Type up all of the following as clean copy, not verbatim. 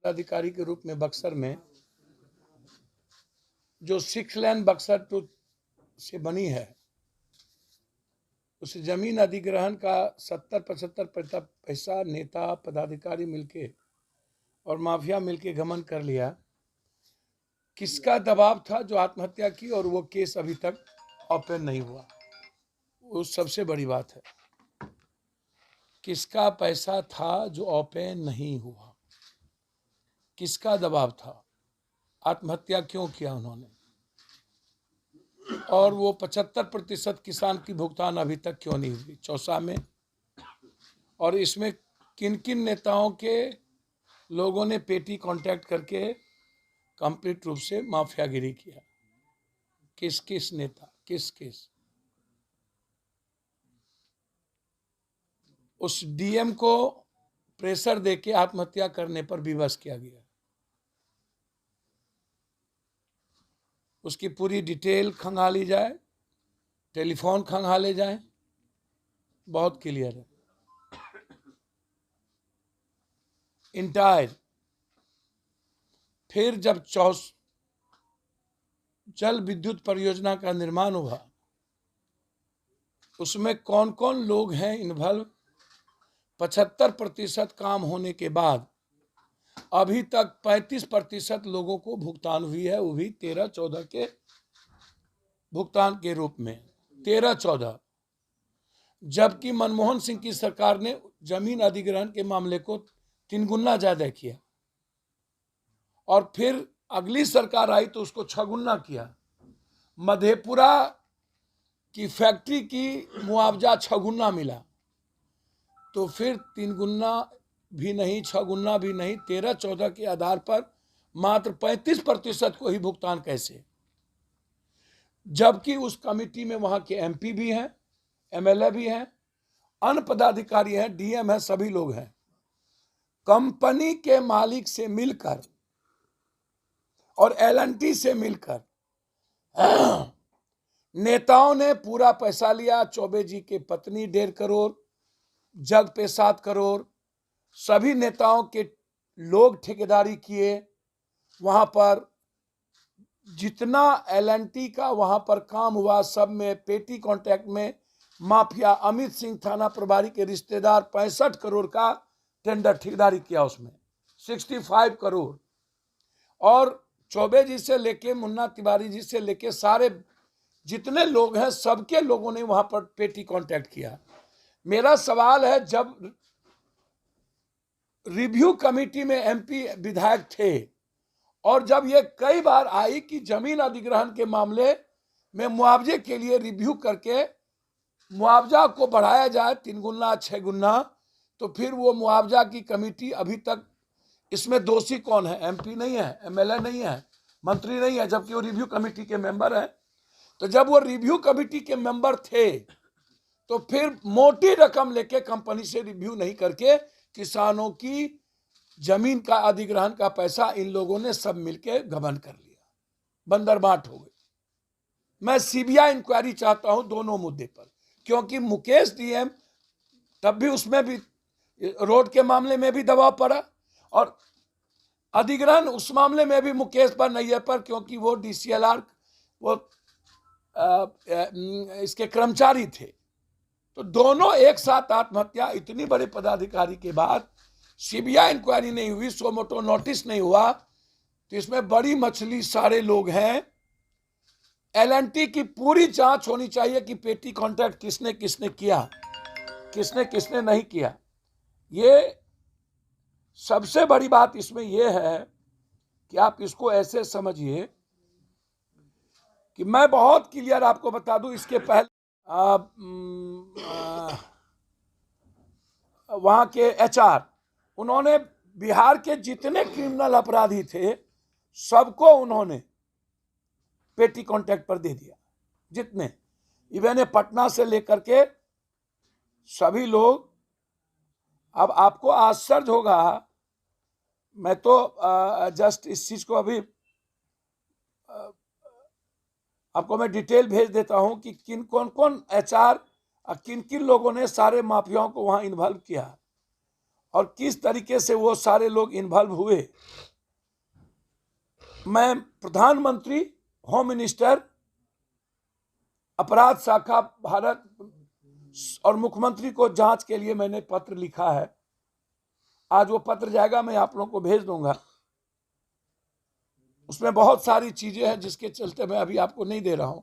पदाधिकारी के रूप में बक्सर में जो 6 लेन बक्सर टू से बनी है, उस जमीन अधिग्रहण का 70-75% पैसा नेता पदाधिकारी मिलके और माफिया मिलके गमन कर लिया। किसका दबाव था जो आत्महत्या की और वो केस अभी तक ओपन नहीं हुआ? वो सबसे बड़ी बात है। किसका पैसा था जो ओपन नहीं हुआ? किसका दबाव था? आत्महत्या क्यों किया उन्होंने? और वो 75% किसान की भुगतान अभी तक क्यों नहीं हुई चौसा में? और इसमें किन किन नेताओं के लोगों ने पेटी कांटेक्ट करके कंप्लीट रूप से माफियागिरी किया? किस किस नेता, किस किस? उस डीएम को प्रेशर देके आत्महत्या करने पर विवश किया गया। उसकी पूरी डिटेल खंगाली जाए, टेलीफोन खंगाले जाए, बहुत क्लियर है। इंटायर फिर जब जल विद्युत परियोजना का निर्माण हुआ, उसमें कौन कौन लोग हैं इन्वॉल्व? 75% काम होने के बाद अभी तक 35% लोगों को भुगतान हुई है, वो भी 13-14 के भुगतान के रूप में। 13-14, जबकि मनमोहन सिंह की सरकार ने जमीन अधिग्रहण के मामले को 3 गुना ज्यादा किया और फिर अगली सरकार आई तो उसको 6 गुना किया। मधेपुरा की फैक्ट्री की मुआवजा 6 गुना मिला, तो फिर 3 गुना भी नहीं, 6 गुना भी नहीं, 13-14 के आधार पर मात्र 35% को ही भुगतान कैसे? जबकि उस कमिटी में वहां के एमपी भी हैं, एमएलए भी हैं, अन्य पदाधिकारी हैं, डीएम हैं, सभी लोग हैं। कंपनी के मालिक से मिलकर और एलएनटी से मिलकर नेताओं ने पूरा पैसा लिया। चौबे जी के पत्नी 1.5 करोड़, जग पे 7 करोड़, सभी नेताओं के लोग ठेकेदारी किए। वहां पर जितना एलएनटी का वहां पर काम हुआ, सब में पेटी कॉन्ट्रैक्ट में माफिया अमित सिंह थाना प्रभारी के रिश्तेदार 65 करोड़ का टेंडर ठेकेदारी किया, उसमें 65 करोड़। और चौबे जी से लेके मुन्ना तिवारी जी से लेके सारे जितने लोग हैं, सबके लोगों ने वहां पर पेटी कॉन्ट्रैक्ट किया। मेरा सवाल है, जब रिव्यू कमेटी में एमपी विधायक थे और जब ये कई बार आई कि जमीन अधिग्रहण के मामले में मुआवजे के लिए रिव्यू करके मुआवजा को बढ़ाया जाए 3 गुना 6 गुना, तो फिर वो मुआवजा की कमेटी अभी तक, इसमें दोषी कौन है? एमपी नहीं है, एमएलए नहीं है, मंत्री नहीं है, जबकि वो रिव्यू कमेटी के मेंबर है। तो जब वो रिव्यू कमेटी के मेंबर थे तो फिर मोटी रकम लेके कंपनी से रिव्यू नहीं करके किसानों की जमीन का अधिग्रहण का पैसा इन लोगों ने सब मिलके गबन कर लिया, बंदरबाट हो गई। मैं सीबीआई इंक्वायरी चाहता हूं दोनों मुद्दे पर, क्योंकि मुकेश डीएम तब भी, उसमें भी रोड के मामले में भी दबाव पड़ा और अधिग्रहण उस मामले में भी मुकेश पर नहीं है पर, क्योंकि वो डीसीएलआर वो इसके कर्मचारी थे। तो दोनों एक साथ आत्महत्या, इतनी बड़े पदाधिकारी के बाद सीबीआई इंक्वायरी नहीं हुई, सो मोटो नोटिस नहीं हुआ, तो इसमें बड़ी मछली सारे लोग हैं। एलएनटी की पूरी जांच होनी चाहिए कि पेटी कॉन्ट्रैक्ट किसने किसने किया, किसने किसने नहीं किया। ये सबसे बड़ी बात इसमें यह है कि आप इसको ऐसे समझिए कि मैं बहुत क्लियर आपको बता दूं, इसके पहले वहां के एचआर, उन्होंने बिहार के जितने क्रिमिनल अपराधी थे सबको उन्होंने पेटी कॉन्ट्रैक्ट पर दे दिया, जितने, इवन पटना से लेकर के सभी लोग। अब आपको आश्चर्य होगा, मैं तो जस्ट इस चीज को अभी आपको मैं डिटेल भेज देता हूं कि किन कौन कौन एचआर किन किन लोगों ने सारे माफियाओं को वहां इन्वॉल्व किया। और किस तरीके से वो सारे लोग इन्वॉल्व हुए। मैं प्रधानमंत्री, होम मिनिस्टर, अपराध शाखा भारत और मुख्यमंत्री को जांच के लिए मैंने पत्र लिखा है। आज वो पत्र जाएगा, मैं आप लोगों को भेज दूंगा। उसमें बहुत सारी चीजें हैं जिसके चलते मैं अभी आपको नहीं दे रहा हूं।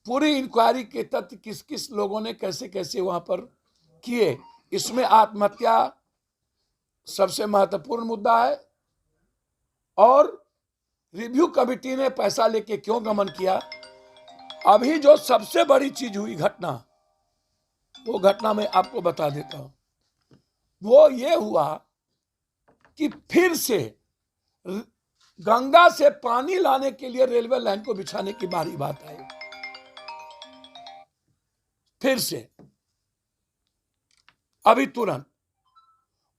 पूरी इंक्वायरी के तथ्य किस किस लोगों ने कैसे कैसे वहां पर किए, इसमें आत्महत्या सबसे महत्वपूर्ण मुद्दा है। और रिव्यू कमेटी ने पैसा लेके क्यों गमन किया। अभी जो सबसे बड़ी चीज हुई घटना, वो घटना मैं आपको बता देता हूं। वो ये हुआ कि फिर से गंगा से पानी लाने के लिए रेलवे लाइन को बिछाने की बारी बात आई। फिर से अभी तुरंत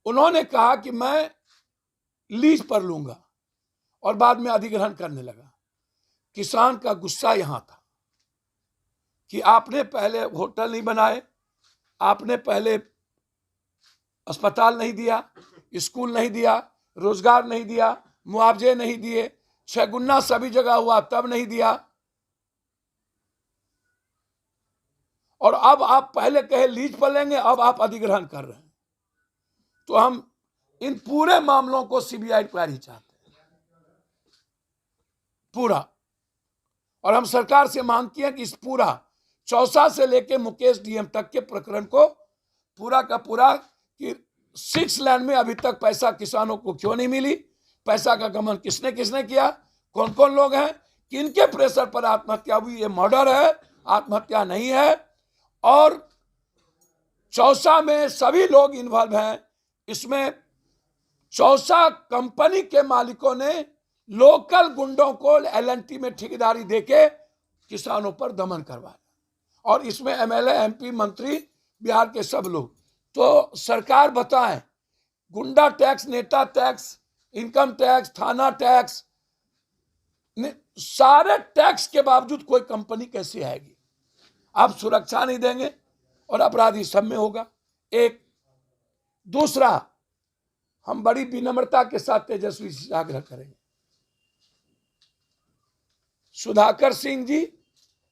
उन्होंने कहा कि मैं लीज पर लूंगा और बाद में अधिग्रहण करने लगा। किसान का गुस्सा यहां था कि आपने पहले होटल नहीं बनाए, आपने पहले अस्पताल नहीं दिया, स्कूल नहीं दिया, रोजगार नहीं दिया, मुआवजे नहीं दिए, 6 गुना सभी जगह हुआ तब नहीं दिया, और अब आप पहले कहे लीज पर लेंगे, अब आप अधिग्रहण कर रहे हैं। तो हम इन पूरे मामलों को सीबीआई इंक्वायरी चाहते हैं पूरा। और हम सरकार से मांग की है कि इस पूरा चौसा से लेके मुकेश डीएम तक के प्रकरण को पूरा का पूरा कि 6 लाइन में अभी तक पैसा किसानों को क्यों नहीं मिली, पैसा का गमन किसने किसने किया, कौन कौन लोग हैं, किनके प्रेशर पर आत्महत्या हुई, ये मर्डर है, आत्महत्या नहीं है। और चौसा में सभी लोग इन्वॉल्व हैं। इसमें चौसा कंपनी के मालिकों ने लोकल गुंडों को एलएनटी में ठेकेदारी देके किसानों पर दमन करवाया, और इसमें एमएलए, एमपी, मंत्री, बिहार के सब लोग। तो सरकार बताएं, गुंडा टैक्स, नेता टैक्स, इनकम टैक्स, थाना टैक्स, सारे टैक्स के बावजूद कोई कंपनी कैसे आएगी। आप सुरक्षा नहीं देंगे और अपराधी सब में होगा। एक दूसरा, हम बड़ी विनम्रता के साथ तेजस्वी से आग्रह करेंगे, सुधाकर सिंह जी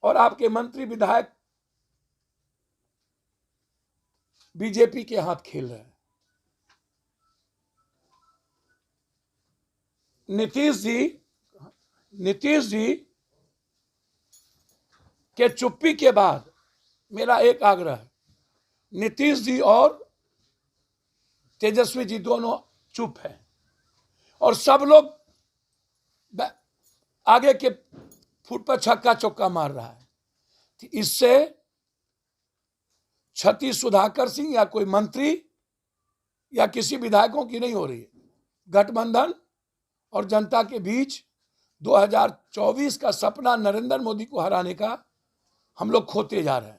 और आपके मंत्री विधायक बीजेपी के हाथ खेल रहे हैं। नीतीश जी के चुप्पी के बाद मेरा एक आग्रह है, नीतीश जी और तेजस्वी जी दोनों चुप हैं और सब लोग आगे के फुट पर छक्का चौका मार रहा है। इससे क्षति सुधाकर सिंह या कोई मंत्री या किसी विधायकों की नहीं हो रही है। गठबंधन और जनता के बीच 2024 का सपना नरेंद्र मोदी को हराने का हम लोग खोते जा रहे हैं।